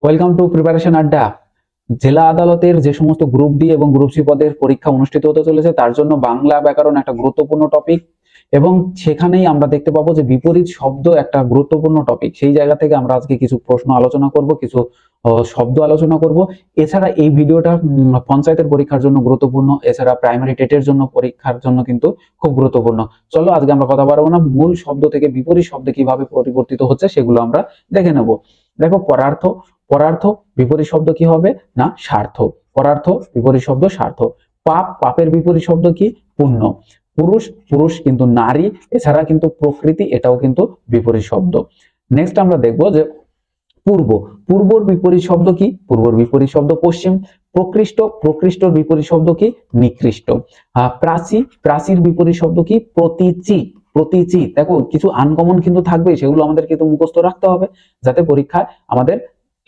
Welcome to preparation আড্ডা। জেলা আদালতের যে সমস্ত গ্রুপ ডি এবং গ্রুপ সি পদের পরীক্ষা অনুষ্ঠিত হতে চলেছে তার জন্য বাংলা ব্যাকরণ একটা গুরুত্বপূর্ণ টপিক এবং সেখানেই আমরা দেখতে পাবো যে বিপরীত শব্দ একটা গুরুত্বপূর্ণ টপিক। সেই জায়গা থেকে আমরা আজকে কিছু প্রশ্ন আলোচনা করব, কিছু শব্দ আলোচনা করব। এছাড়া এই ভিডিওটা পঞ্চায়েতের পরীক্ষার জন্য গুরুত্বপূর্ণ, এছাড়া প্রাইমারি টেটের জন্য পরীক্ষার জন্য কিন্তু খুব গুরুত্বপূর্ণ। চলো আজকে আমরা কথা বলবো না, মূল শব্দ থেকে বিপরীত শব্দে কিভাবে পরিবর্তিত হচ্ছে সেগুলো আমরা দেখে নেব। দেখো, পরার্থ। পরার্থ বিপরীত শব্দ কি হবে না? স্বার্থ। পরার্থ বিপরীত শব্দ স্বার্থ। পাপ, পাপের বিপরীত শব্দ কি? পুণ্য। পুরুষ, পুরুষ কিন্তু নারী, এছাড়া কিন্তু প্রকৃতি, এটাও কিন্তু বিপরীত শব্দ। নেক্সট আমরা দেখবো যে পূর্ব। পূর্বর বিপরীত শব্দ কি? পূর্বর বিপরীত শব্দ পশ্চিম। প্রকৃষ্ট, প্রকৃষ্টর বিপরীত শব্দ কি? নিকৃষ্ট। প্রাচী, প্রাচীর বিপরীত শব্দ কি? প্রতীচী। প্রতীচী। দেখো, কিছু আনকমন কিন্তু থাকবে, সেগুলো আমাদের কিন্তু মুখস্থ রাখতে হবে যাতে পরীক্ষায় আমাদের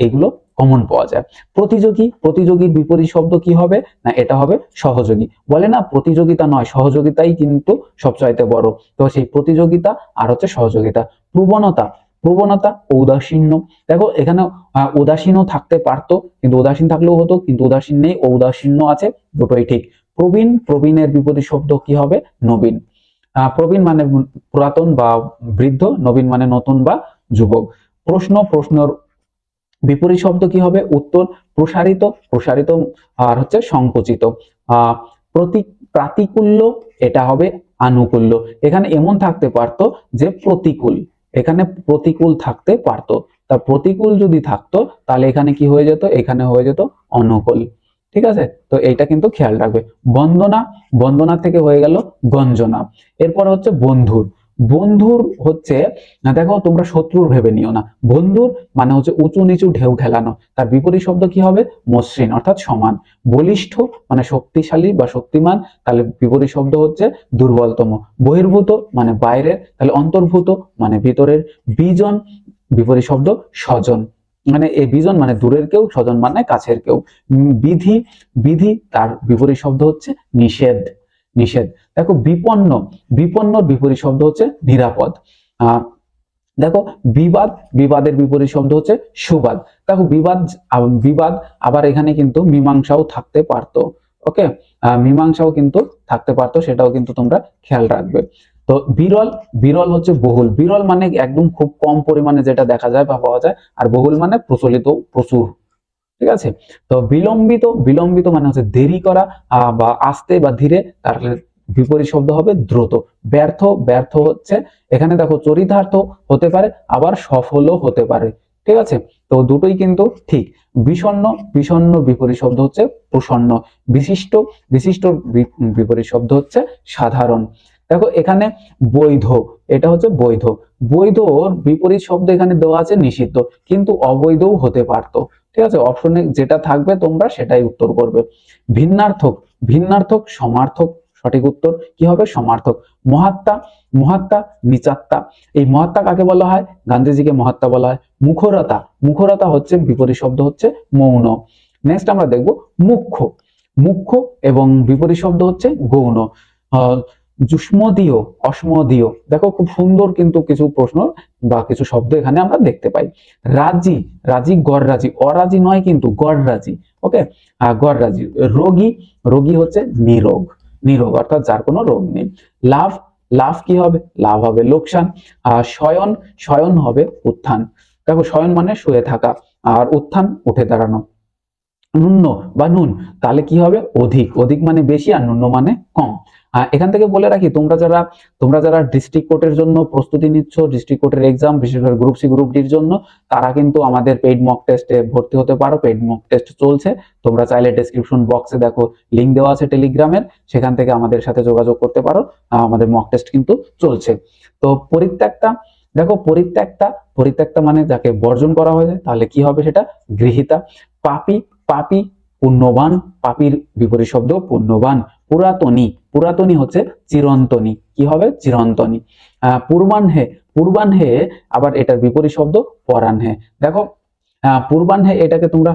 এগুলো কমন পাওয়া যায়। প্রতিযোগী, প্রতিযোগীর বিপরীত শব্দ কি হবে না? এটা হবে সহযোগী। বলে না প্রতিযোগিতা নয়, সহযোগিতাই কিন্তু সবচাইতে বড়। তো সেই প্রতিযোগিতা আর হচ্ছে সহযোগিতা। প্রবণতা, প্রবণতা ঔদাসীন্য। দেখো, এখানে উদাসীনও থাকতে পারতো, কিন্তু উদাসীন থাকলেও হতো, কিন্তু উদাসীন নেই, ঔদাসীন্য আছে, দুটোই ঠিক। প্রবীণ, প্রবীণের বিপরীত শব্দ কি হবে? নবীন। প্রবীণ মানে পুরাতন বা বৃদ্ধ, নবীন মানে নতুন বা যুবক। প্রশ্ন, প্রশ্নর বিপরীত শব্দ কি হবে? উত্তর। প্রসারিত, প্রসারিত আর হচ্ছে সংকুচিত। প্রাতিকূল্য, এটা হবে আনুকূল্য। এখানে এমন থাকতে পারতো যে প্রতিকূল, এখানে প্রতিকূল থাকতে পারতো, তা প্রতিকূল যদি থাকতো তাহলে এখানে কি হয়ে যেত? এখানে হয়ে যেত অনুকূল। ঠিক আছে, তো এইটা কিন্তু খেয়াল রাখবে। বন্দনা, বন্দনা থেকে হয়ে গেল গঞ্জনা। এরপর হচ্ছে বন্ধুর। বন্ধুর হচ্ছে, দেখো তোমরা শত্রুর ভেবে নিও না, বন্ধুর মানে হচ্ছে উঁচু নিচু ঢেউ খেলানো। তার বিপরীত শব্দ কি হবে? মসৃণ অর্থাৎ সমান। বলিষ্ঠ মানে শক্তিশালী বা শক্তিমান, তাহলে বিপরীত শব্দ হচ্ছে দুর্বলতম। বহির্ভূত মানে বাইরের, তাহলে অন্তর্ভূত মানে ভিতরের। বিজন বিপরীত শব্দ স্বজন, মানে এই বিজন মানে দূরের কেউ, স্বজন মানে কাছের কেউ। বিধি, বিধি তার বিপরীত শব্দ হচ্ছে নিষেধ, নিষেধ। দেখো, বিপন্ন, বিপন্নর বিপরীত শব্দ হচ্ছে নিরাপদ। দেখো, বিবাদ, বিবাদের বিপরীত শব্দ হচ্ছে সুবাদ। দেখো, বিবাদ, বিবাদ আবার এখানে কিন্তু মীমাংসাও থাকতে পারতো। ওকে, মীমাংসাও কিন্তু থাকতে পারতো, সেটাও কিন্তু তোমরা খেয়াল রাখবে। তো বিরল, বিরল হচ্ছে বহুল। বিরল মানে একদম খুব কম পরিমাণে যেটা দেখা যায় বা পাওয়া যায়, আর বহুল মানে প্রচলিত, প্রচুর। ঠিক আছে, তো বিলম্বিত, বিলম্বিত মানে হচ্ছে দেরি করা বা আস্তে বা ধীরে, তার বিপরীত শব্দ হবে দ্রুত। ব্যর্থ, ব্যর্থ হচ্ছে এখানে দেখো চরিতার্থ হতে পারে, আবার সফলও হতে পারে। ঠিক আছে, তো দুটোই কিন্তু ঠিক। বিষণ্ণ, বিষণ্ণ বিপরীত শব্দ হচ্ছে প্রসন্ন। বিশিষ্ট, বিশিষ্ট বিপরীত শব্দ হচ্ছে সাধারণ। দেখো, এখানে বৈধ, এটা হচ্ছে বৈধ। বৈধর বিপরীত শব্দ এখানে দেওয়া আছে নিষিদ্ধ, কিন্তু অবৈধও হতে পারতো। ঠিক আছে, অপশনে যেটা থাকবে তোমরা সেটাই উত্তর করবে। ভিন্নার্থক, ভিন্নার্থক সমার্থক, সঠিক উত্তর কি হবে? সমার্থক। মহাত্মা, মহাত্মা নিচাত্তা। এই মহাত্মা কাকে বলা হয়? গান্ধীজিকে মহাত্মা বলা হয়। মুখরতা, মুখরতা হচ্ছে বিপরীত শব্দ হচ্ছে মৌন। নেক্সট আমরা দেখব মুখ্য, মুখ্য এবং বিপরীত শব্দ হচ্ছে গৌণ। যুষ্মদীয়, অস্মদীয়। দেখো, খুব সুন্দর কিন্তু কিছু প্রশ্ন বা কিছু শব্দ এখানে আমরা দেখতে পাই। রাজি, রাজি গড় রাজি, অরাজি নয় কিন্তু গড় রাজি। ওকে, গড় রাজি। রোগী, রোগী হচ্ছে নিরোগ, নিরোগ অর্থাৎ যার কোনো রোগ নেই। লাভ, লাভ কি হবে? লাভ হবে লোকসান। শয়ন, শয়ন হবে উত্থান। দেখো, শয়ন মানে শুয়ে থাকা, আর উত্থান উঠে দাঁড়ানো। ন্যূন বা নুন, তাহলে কি হবে? অধিক, অধিক মানে বেশি, আর ন্যূন মানে কম। এখান থেকে বলে রাখি, তোমরা যারা ডিস্ট্রিক্ট কোর্টের জন্য প্রস্তুতি নিচ্ছ, ডিস্ট্রিক্ট কোর্টের এক্সাম, বিশেষ করে গ্রুপ সি গ্রুপ ডির জন্য, তারা কিন্তু আমাদের পেইড মক টেস্টে ভর্তি হতে পারো। পেইড মক টেস্ট চলছে, তোমরা চাইলে ডেসক্রিপশন বক্সে দেখো লিঙ্ক দেওয়া আছে টেলিগ্রামের, সেখান থেকে আমাদের সাথে যোগাযোগ করতে পারো। আমাদের মক টেস্ট কিন্তু চলছে। তো পরিত্যক্তা, দেখো পরিত্যক্তা, পরিত্যক্তা মানে যাকে বর্জন করা হয়েছে, তাহলে কি হবে সেটা? গৃহীতা। পাপী, পাপী পুণ্যবান, পাপীর বিপরীত শব্দ পুণ্যবান। পুরাতনী, পুরাতনী হচ্ছে চিরন্তনী, কি হবে? চিরন্তনী। পূর্বাহ্নে, পূর্বাহ্নে আবার এটার বিপরীত শব্দ পরাহ্নে। দেখো, পূর্বাহ্নে এটাকে তোমরা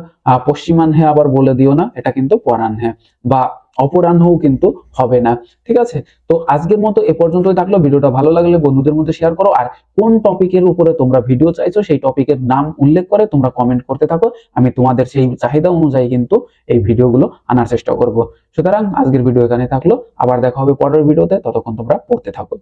পশ্চিমাহ্নে আবার বলে দিও না, এটা কিন্তু পরাহ্নে। বা অপরাহ্নও কিন্তু হবে না। ঠিক আছে, তো আজকের মতো এ পর্যন্তই থাকলো। ভিডিওটা ভালো লাগলে বন্ধুদের মধ্যে শেয়ার করো, আর কোন টপিকের উপরে তোমরা ভিডিও চাইছো সেই টপিকের নাম উল্লেখ করে তোমরা কমেন্ট করতে থাকো। আমি তোমাদের সেই চাহিদা অনুযায়ী কিন্তু এই ভিডিওগুলো আনার চেষ্টা করব। সুতরাং আজকের ভিডিও এখানে থাকলো, আবার দেখা হবে পরের ভিডিওতে, ততক্ষণ তোমরা পড়তে থাকো।